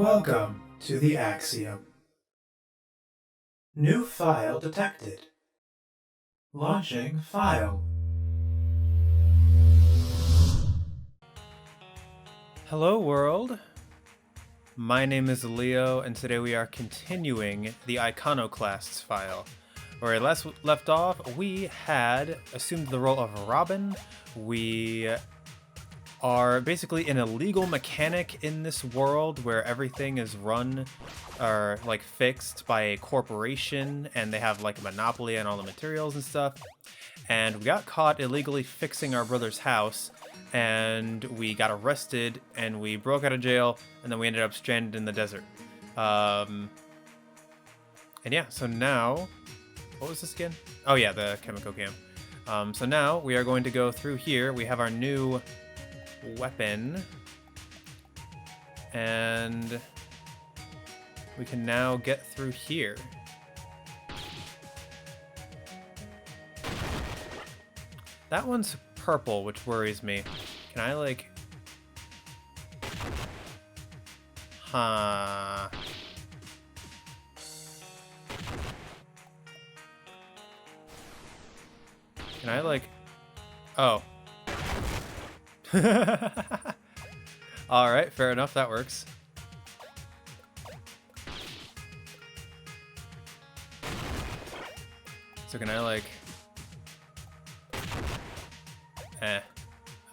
Welcome to the Axiom. New file detected. Launching file. Hello world, my name is Leo and today we are continuing the Iconoclasts file. Where I last left off, we had assumed the role of Robin. We are basically an illegal mechanic in this world where everything is run or like fixed by a corporation and they have like a monopoly on all the materials and stuff. And we got caught illegally fixing our brother's house and we got arrested and we broke out of jail and then we ended up stranded in the desert. And yeah, so now, what was this again? Oh yeah, the chemical camp. So now we are going to go through here. We have our new weapon and we can now get through here. That one's purple, which worries me. Can I like... Huh. Can I like... Oh. Alright, fair enough, that works. So can I like...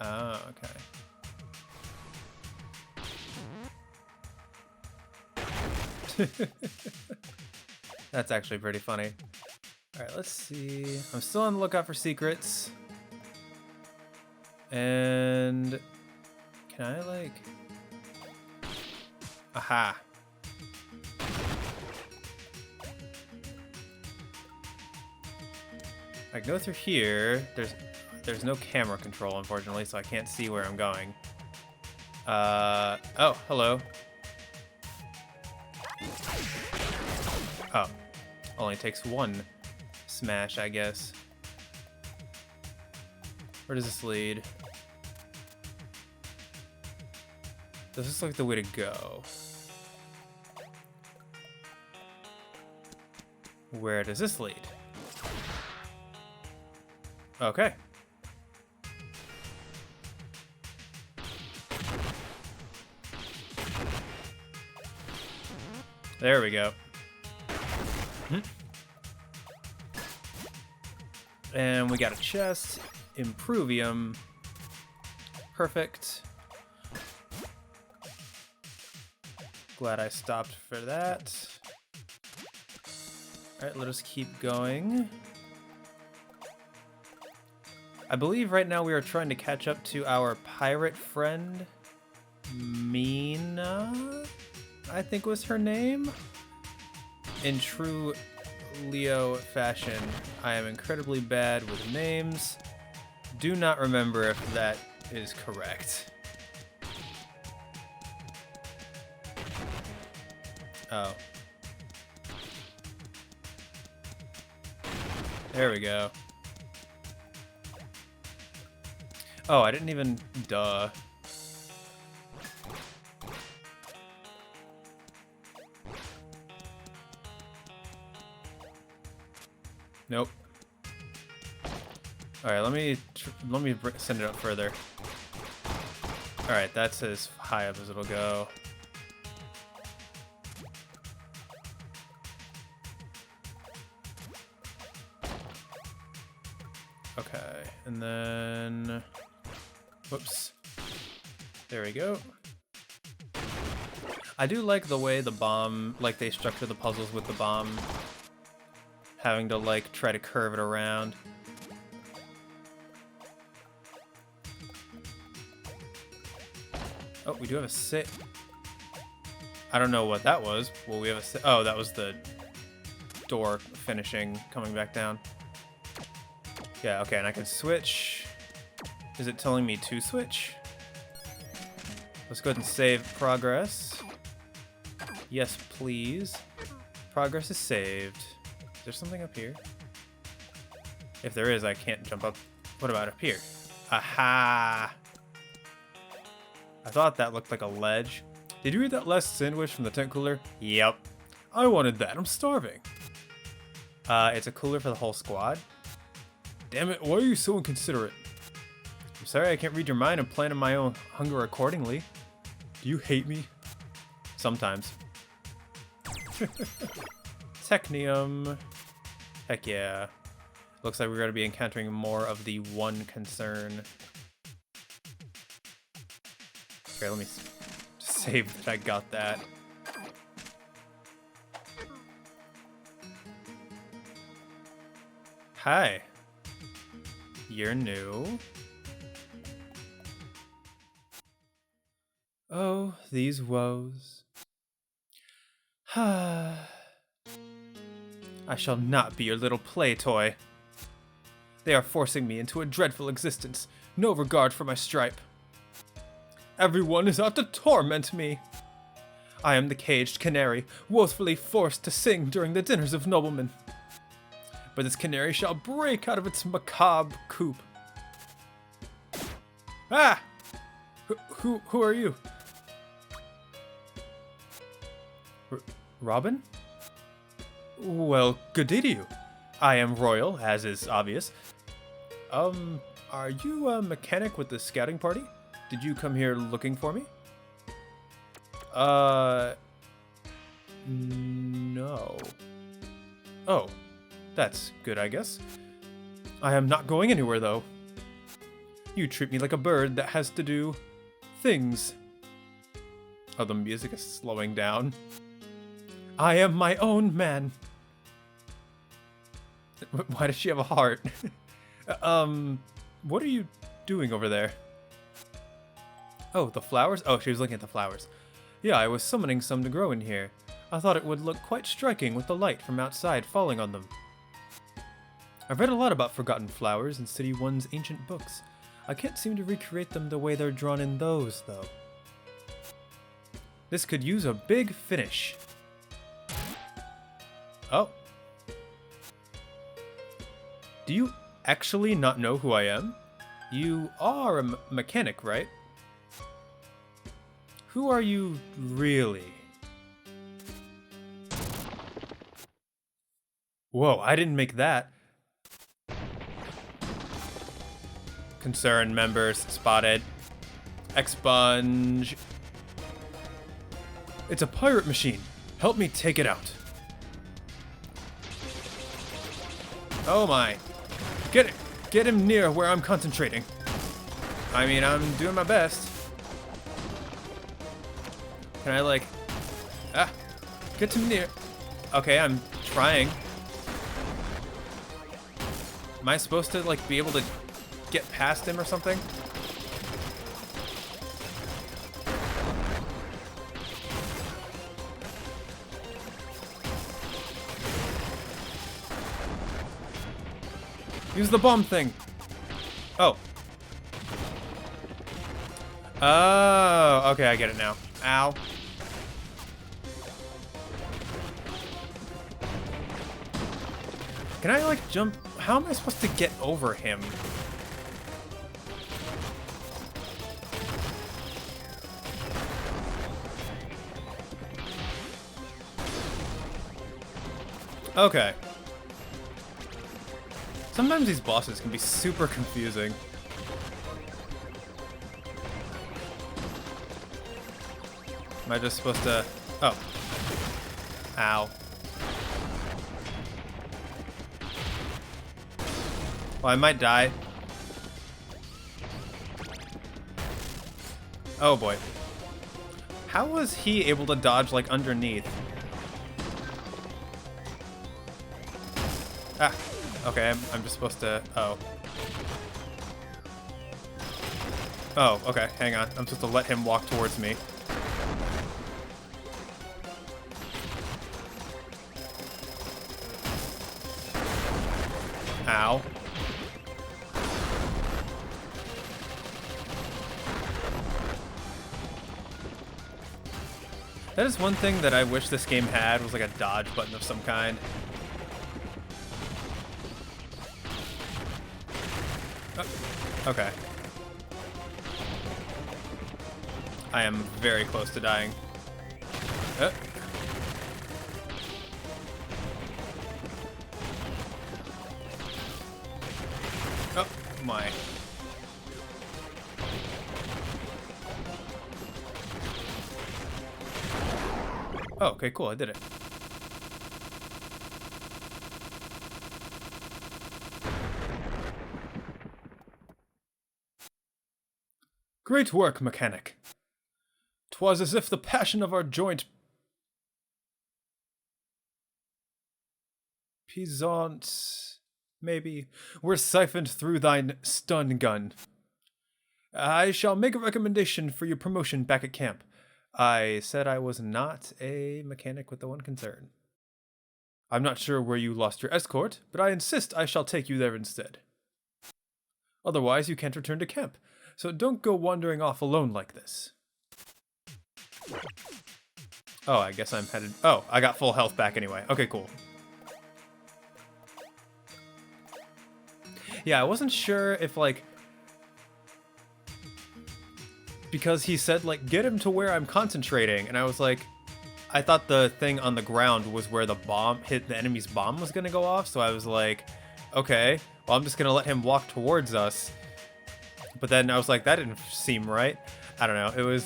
Oh, okay. That's actually pretty funny. Alright, let's see. I'm still on the lookout for secrets. And... Can I, like... Aha. I go through here. There's no camera control, unfortunately, so I can't see where I'm going. Oh, hello. Oh, only takes one smash, I guess. Where does this lead? This looks like the way to go. Where does this lead? Okay. There we go. And we got a chest. Improvium. Perfect. Glad I stopped for that. Alright, let us keep going. I believe right now we are trying to catch up to our pirate friend, Mina, I think was her name. In true Leo fashion, I am incredibly bad with names. Do not remember if that is correct. Oh. There we go. Oh, I didn't even... Duh. Nope. Alright, let me send it up further. Alright, that's as high up as it'll go. Okay, and then... Whoops. There we go. I do like the way the bomb, like they structure the puzzles with the bomb. Having to like try to curve it around. Oh, we do have a sit. I don't know what that was. Well, we have a sit. Oh, that was the door finishing, coming back down. Yeah, okay, and I can switch. Is it telling me to switch? Let's go ahead and save progress. Yes, please. Progress is saved. Is there something up here? If there is, I can't jump up. What about up here? Aha! I thought that looked like a ledge. Did you eat that last sandwich from the tent cooler? Yep. I wanted that. I'm starving. It's a cooler for the whole squad. Damn it, why are you so inconsiderate? I'm sorry I can't read your mind and plan my own hunger accordingly. Do you hate me? Sometimes. Technium. Heck yeah. Looks like we're going to be encountering more of the one concern. Okay, let me save that I got that. Hi. You're new. Oh, these woes. I shall not be your little play toy. They are forcing me into a dreadful existence, no regard for my stripe. Everyone is out to torment me. I am the caged canary, woefully forced to sing during the dinners of noblemen. But this canary shall break out of its macabre coop. Ah! Who are you? Robin? Well, good day to you. I am Royal, as is obvious. Are you a mechanic with the scouting party? Did you come here looking for me? No. Oh, that's good, I guess. I am not going anywhere, though. You treat me like a bird that has to do things. Oh, the music is slowing down. I am my own man. Why does she have a heart? What are you doing over there? Oh, the flowers? Oh, she was looking at the flowers. Yeah, I was summoning some to grow in here. I thought it would look quite striking with the light from outside falling on them. I've read a lot about forgotten flowers in City 1's ancient books. I can't seem to recreate them the way they're drawn in those, though. This could use a big finish. Oh. Do you actually not know who I am? You are a mechanic, right? Who are you really? Whoa, I didn't make that. Concerned members spotted. Expunge. It's a pirate machine. Help me take it out. Oh my. Get him near where I'm concentrating. I mean, I'm doing my best. Can I like... get him near. Okay, I'm trying. Am I supposed to like be able to get past him or something? Use the bomb thing. Oh. Oh, okay, I get it now. Ow. Can I like jump? How am I supposed to get over him? Okay. Sometimes these bosses can be super confusing. Am I just supposed to... Oh. Ow. Well, I might die. Oh boy. How was he able to dodge like underneath? Ah. Okay, I'm just supposed to... Oh. Oh, okay, hang on. I'm supposed to let him walk towards me. Ow. That is one thing that I wish this game had, was like a dodge button of some kind. Okay. I am very close to dying. Oh, my. Oh, okay, cool, I did it. Great work, mechanic. 'Twas as if the passion of our joint Pisants, maybe, were siphoned through thine stun gun. I shall make a recommendation for your promotion back at camp. I said I was not a mechanic with the one concern. I'm not sure where you lost your escort, but I insist I shall take you there instead. Otherwise, you can't return to camp, so don't go wandering off alone like this. Oh, I guess I'm headed... Oh, I got full health back anyway. Okay, cool. Yeah, I wasn't sure if, like... Because he said, like, get him to where I'm concentrating, and I was like... I thought the thing on the ground was where the bomb hit, the enemy's bomb was gonna go off, so I was like, okay, well, I'm just gonna let him walk towards us. But then I was like, that didn't seem right. I don't know, it was,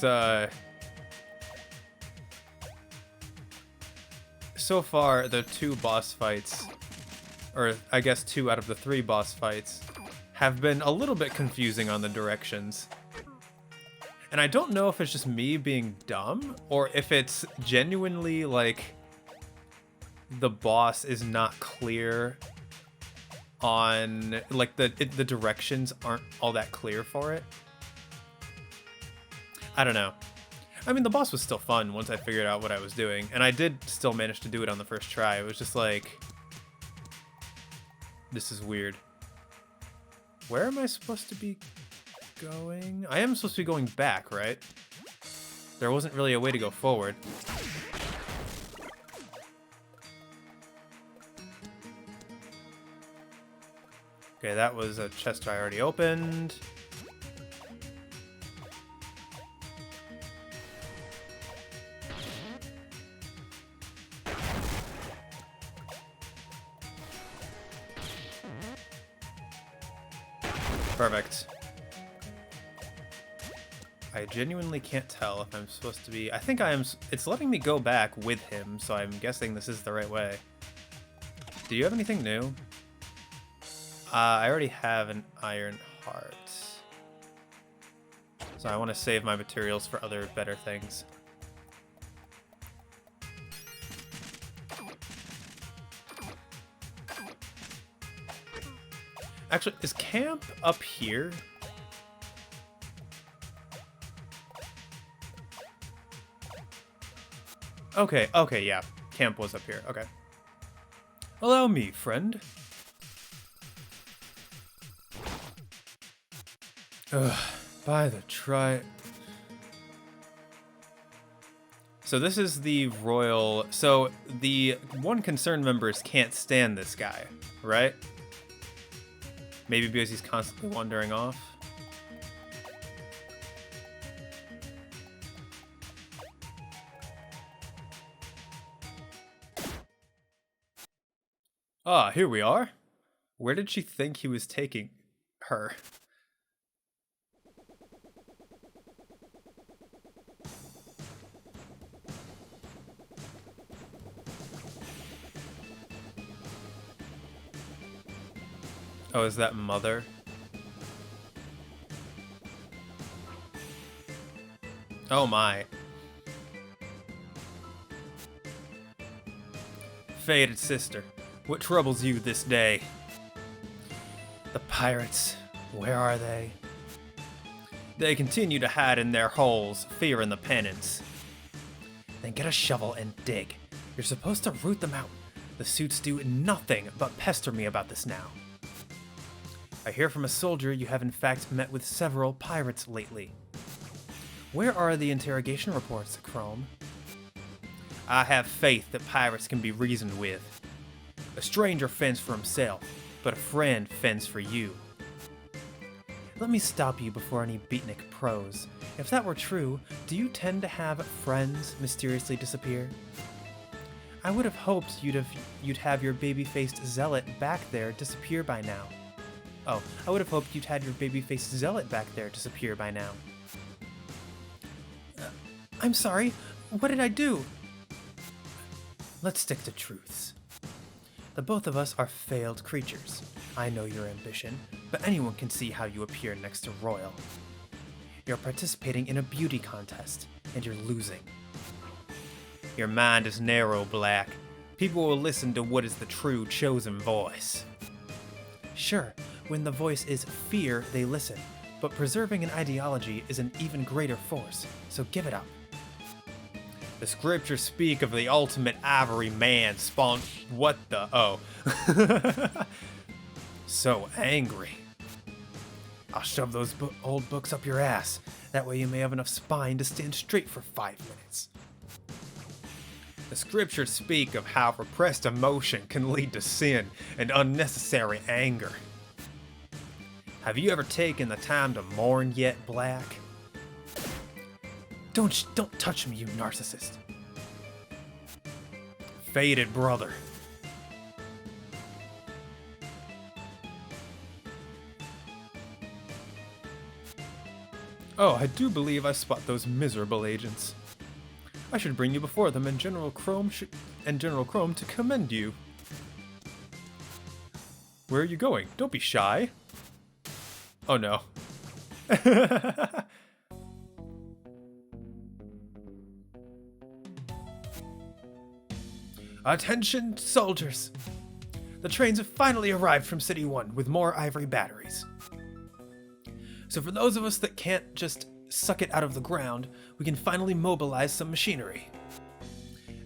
so far, the 2 boss fights, or I guess 2 out of the 3 boss fights, have been a little bit confusing on the directions. And I don't know if it's just me being dumb, or if it's genuinely, like, the boss is not clear on, like, the directions aren't all that clear for it. I don't know. I mean, the boss was still fun once I figured out what I was doing, and I did still manage to do it on the first try. It was just like, this is weird. Where am I supposed to be going? I am supposed to be going back, right? There wasn't really a way to go forward. Okay, that was a chest I already opened. Perfect. I genuinely can't tell if I'm supposed to be... I think I am... It's letting me go back with him, so I'm guessing this is the right way. Do you have anything new? I already have an iron heart. So I want to save my materials for other better things. Actually, is camp up here? Okay, okay, yeah. Camp was up here, okay. Allow me, friend. Ugh, by the So this is the royal... So the one concerned members can't stand this guy, right? Maybe because he's constantly wandering off. Ah, here we are. Where did she think he was taking her? Oh, is that Mother? Oh my. Fated sister, what troubles you this day? The pirates, where are they? They continue to hide in their holes, fearing the penance. Then get a shovel and dig. You're supposed to root them out. The suits do nothing but pester me about this now. I hear from a soldier you have in fact met with several pirates lately. Where are the interrogation reports, Chrome? I have faith that pirates can be reasoned with. A stranger fends for himself, but a friend fends for you. let me stop you before any beatnik prose. If that were true, do you tend to have friends mysteriously disappear? I would have hoped you'd have your baby-faced zealot back there disappear by now. Oh, I would have hoped you'd had your baby-faced zealot back there disappear by now. I'm sorry, what did I do? Let's stick to truths. The both of us are failed creatures. I know your ambition, but anyone can see how you appear next to Royal. You're participating in a beauty contest, and you're losing. Your mind is narrow, Black. People will listen to what is the true chosen voice. Sure, when the voice is fear, they listen, but preserving an ideology is an even greater force, so give it up. The scriptures speak of the ultimate ivory man spawned. What the? Oh. So angry. I'll shove those old books up your ass. That way you may have enough spine to stand straight for 5 minutes. The scriptures speak of how repressed emotion can lead to sin and unnecessary anger. Have you ever taken the time to mourn yet, Black? Don't touch me, you narcissist. Faded brother. Oh, I do believe I spot those miserable agents. I should bring you before them and General Chrome to commend you. Where are you going? Don't be shy. Oh no. Attention, soldiers! The trains have finally arrived from City 1 with more ivory batteries. So for those of us that can't just suck it out of the ground, we can finally mobilize some machinery.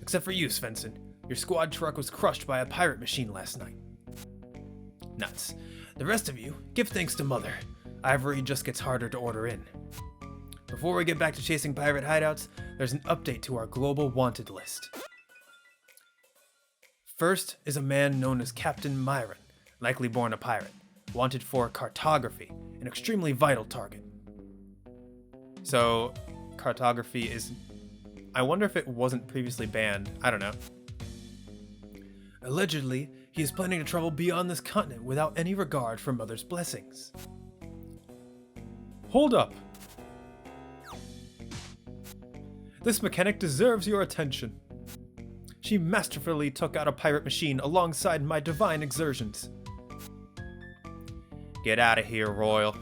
Except for you, Svensson. Your squad truck was crushed by a pirate machine last night. Nuts. The rest of you, give thanks to Mother. Ivory just gets harder to order in. Before we get back to chasing pirate hideouts, there's an update to our global wanted list. First is a man known as Captain Myron, likely born a pirate, wanted for cartography, an extremely vital target. So, cartography is... I wonder if it wasn't previously banned. I don't know. Allegedly, he is planning to travel beyond this continent without any regard for Mother's blessings. Hold up! This mechanic deserves your attention. She masterfully took out a pirate machine alongside my divine exertions. Get out of here, Royal.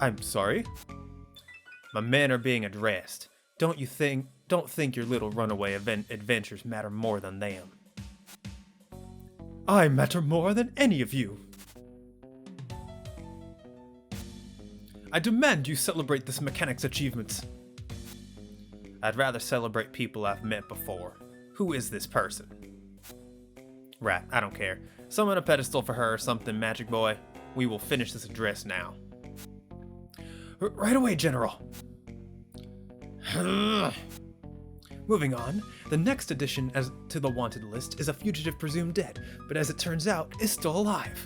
I'm sorry? My men are being addressed. Don't think your little runaway adventures matter more than them. I matter more than any of you. I demand you celebrate this mechanic's achievements. I'd rather celebrate people I've met before. Who is this person? Right, I don't care. Summon a pedestal for her or something, Magic Boy. We will finish this address now. Right away, General. Moving on, the next addition to the wanted list is a fugitive presumed dead, but as it turns out, is still alive.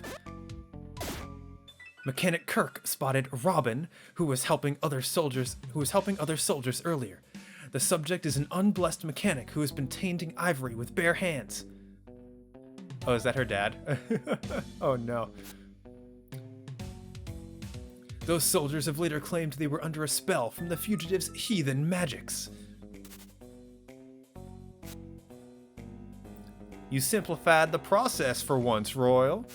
Mechanic Kirk spotted Robin, who was helping other soldiers earlier. The subject is an unblessed mechanic who has been tainting ivory with bare hands. Oh, is that her dad? Oh no. Those soldiers have later claimed they were under a spell from the fugitive's heathen magics. You simplified the process for once, Royal.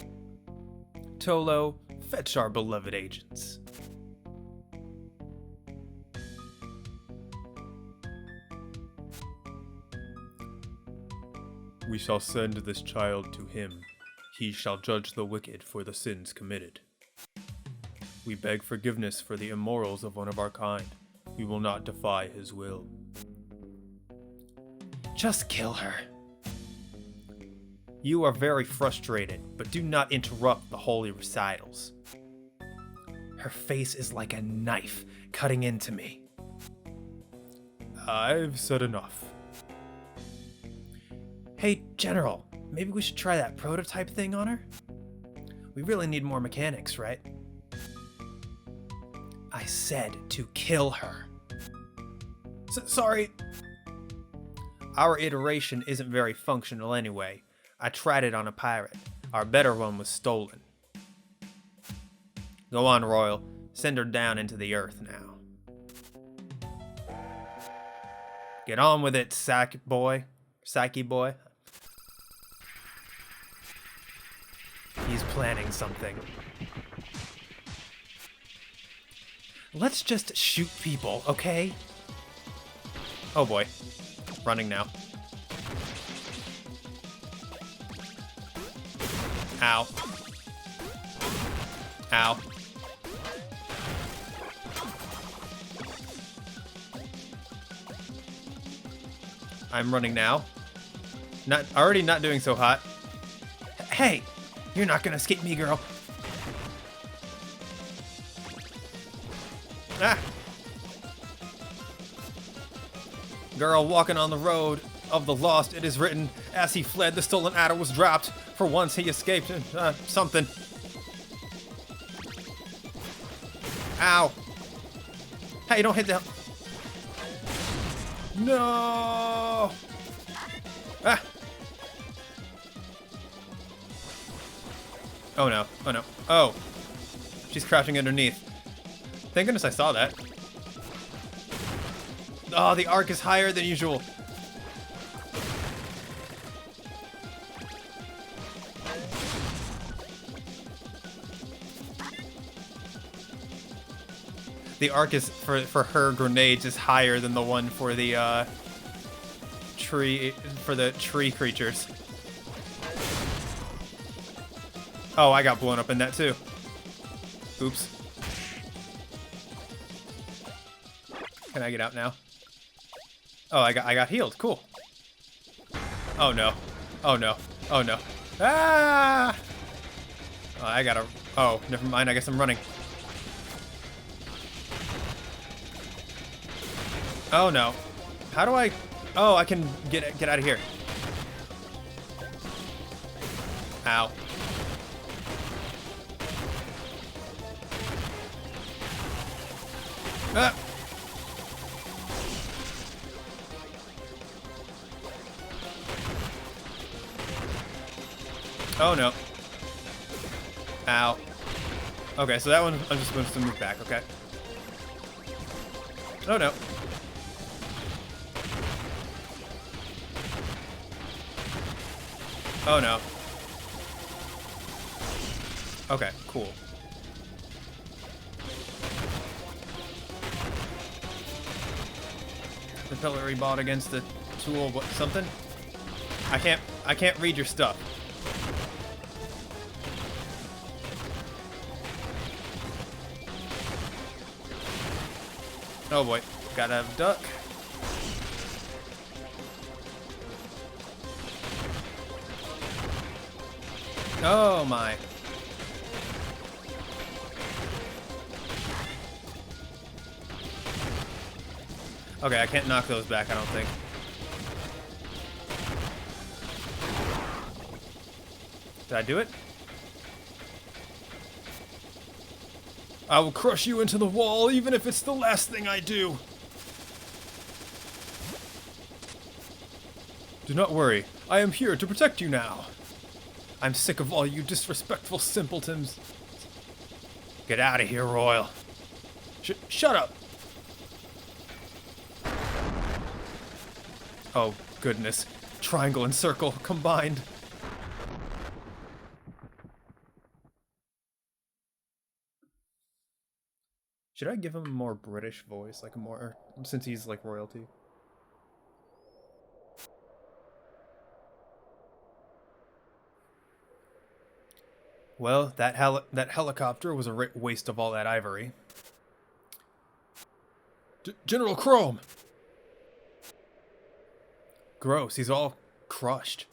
Tolo, fetch our beloved agents. We shall send this child to him. He shall judge the wicked for the sins committed. We beg forgiveness for the immorals of one of our kind. We will not defy his will. Just kill her. You are very frustrated, but do not interrupt the holy recitals. Her face is like a knife cutting into me. I've said enough. Hey, General, maybe we should try that prototype thing on her? We really need more mechanics, right? I said to kill her. Sorry. Our iteration isn't very functional anyway. I tried it on a pirate. Our better one was stolen. Go on, Royal. Send her down into the earth now. Get on with it, Psyche boy. He's planning something. Let's just shoot people, okay? Oh boy. Running now. Ow. Ow. I'm running now. Already not doing so hot. Hey! You're not gonna escape me, girl. Ah! Girl walking on the road of the lost, it is written, as he fled, the stolen adder was dropped. For once he escaped something. Ow. Hey, don't hit the... No! Ah! Oh no, oh no. Oh. She's crouching underneath. Thank goodness I saw that. Oh, the arc is higher than usual. The arc is for her grenades is higher than the one for the tree creatures. Oh, I got blown up in that too. Oops. Can I get out now? Oh, I got healed. Cool. Oh no. Oh no. Oh no. Ah! Oh, I gotta. Oh, never mind. I guess I'm running. Oh no. How do I? Oh, I can get out of here. Ow. Ah. Oh no. Ow. Okay, so that one I'm just supposed to move back, okay? Oh no. Oh no. Okay, cool. Artillery bot against the tool, what, something? I can't read your stuff. Oh boy, gotta have a duck. Oh my. Okay, I can't knock those back, I don't think. Did I do it? I will crush you into the wall, even if it's the last thing I do. Do not worry. I am here to protect you now. I'm sick of all you disrespectful simpletons. Get out of here, Royal. Shut up. Oh, goodness. Triangle and circle combined. Should I give him a more British voice, like a more, since he's like royalty? Well, that helicopter was a waste of all that ivory. General Chrome! Gross, he's all crushed.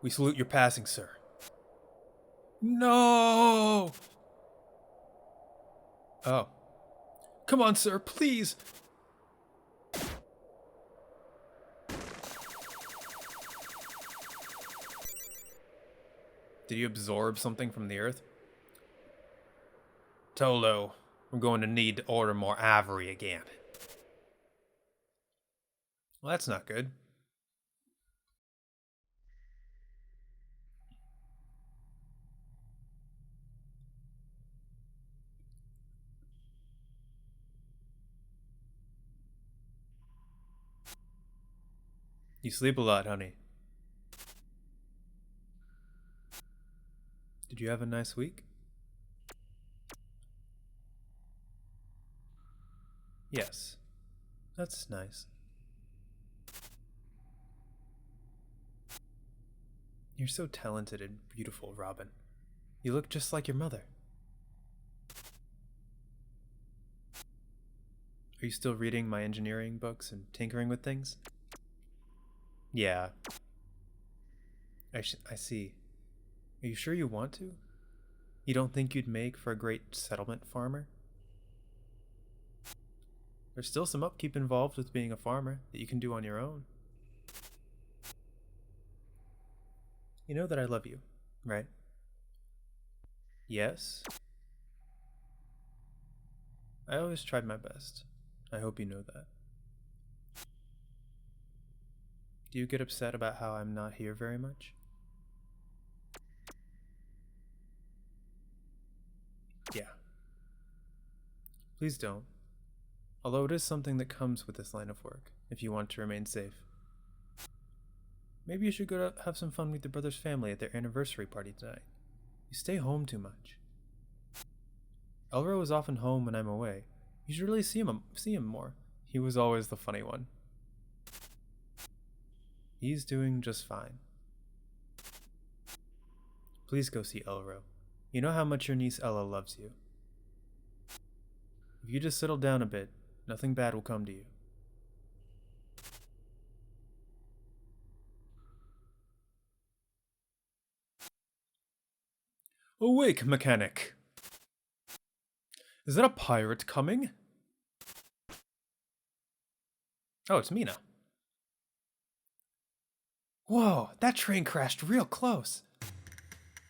We salute your passing, sir. No! Oh. Come on, sir, please! Did you absorb something from the earth? Tolo, We're going to need to order more ivory again. Well, that's not good. You sleep a lot, honey. Did you have a nice week? Yes. That's nice. You're so talented and beautiful, Robin. You look just like your mother. Are you still reading my engineering books and tinkering with things? Yeah. I see. Are you sure you want to? You don't think you'd make for a great settlement farmer? There's still some upkeep involved with being a farmer that you can do on your own. You know that I love you, right? Yes? I always tried my best. I hope you know that. Do you get upset about how I'm not here very much? Yeah. Please don't. Although it is something that comes with this line of work, if you want to remain safe. Maybe you should go have some fun with your brother's family at their anniversary party tonight. You stay home too much. Elro is often home when I'm away. You should really see him more. He was always the funny one. He's doing just fine. Please go see Elro. You know how much your niece Ella loves you. If you just settle down a bit, nothing bad will come to you. Awake, mechanic! Is that a pirate coming? Oh, it's Mina. Whoa, that train crashed real close.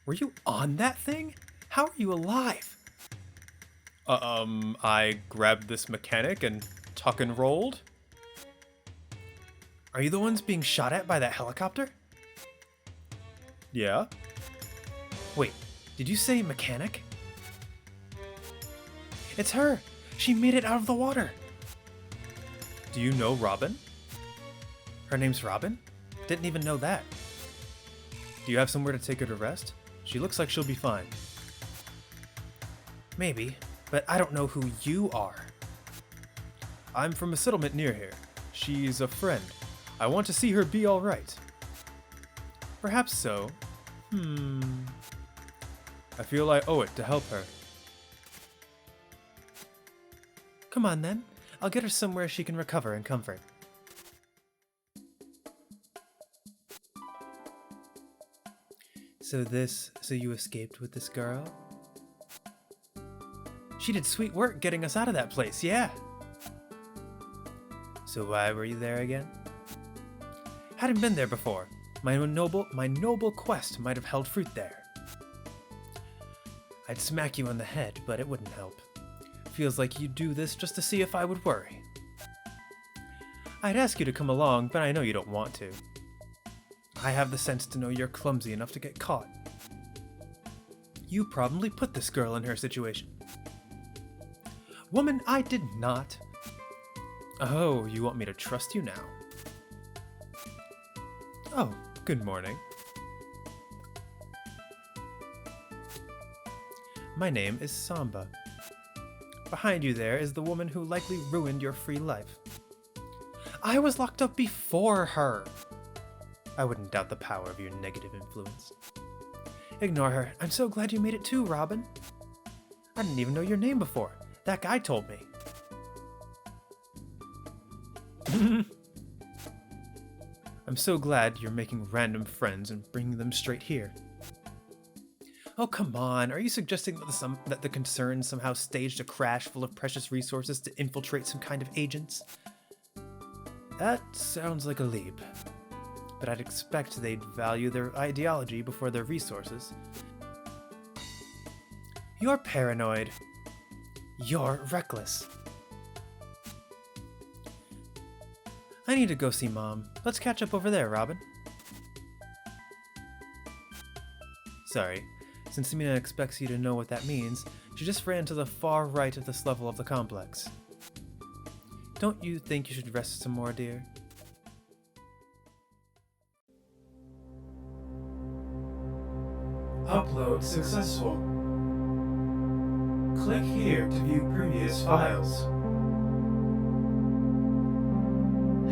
Were you on that thing? How are you alive? I grabbed this mechanic and tuck and rolled. Are you the ones being shot at by that helicopter? Yeah. Wait, did you say mechanic? It's her! She made it out of the water! Do you know Robin? Her name's Robin? Didn't even know that. Do you have somewhere to take her to rest? She looks like she'll be fine. Maybe, but I don't know who you are. I'm from a settlement near here. She's a friend. I want to see her be alright. Perhaps so. I feel I owe it to help her. Come on then. I'll get her somewhere she can recover in comfort. So you escaped with this girl? She did sweet work getting us out of that place, yeah. So why were you there again? Hadn't been there before. My noble quest might have held fruit there. I'd smack you on the head, but it wouldn't help. Feels like you'd do this just to see if I would worry. I'd ask you to come along, but I know you don't want to. I have the sense to know you're clumsy enough to get caught. You probably put this girl in her situation. Woman, I did not. Oh, you want me to trust you now? Oh, good morning. My name is Samba. Behind you there is the woman who likely ruined your free life. I was locked up before her. I wouldn't doubt the power of your negative influence. Ignore her. I'm so glad you made it too, Robin. I didn't even know your name before. That guy told me. I'm so glad you're making random friends and bringing them straight here. Oh, come on. Are you suggesting that the Concern somehow staged a crash full of precious resources to infiltrate some kind of agents? That sounds like a leap. But I'd expect they'd value their ideology before their resources. You're paranoid. You're reckless. I need to go see Mom. Let's catch up over there, Robin. Sorry, since Mina expects you to know what that means, she just ran to the far right of this level of the complex. Don't you think you should rest some more, dear? Upload successful. Click here to view previous files.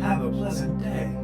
Have a pleasant day.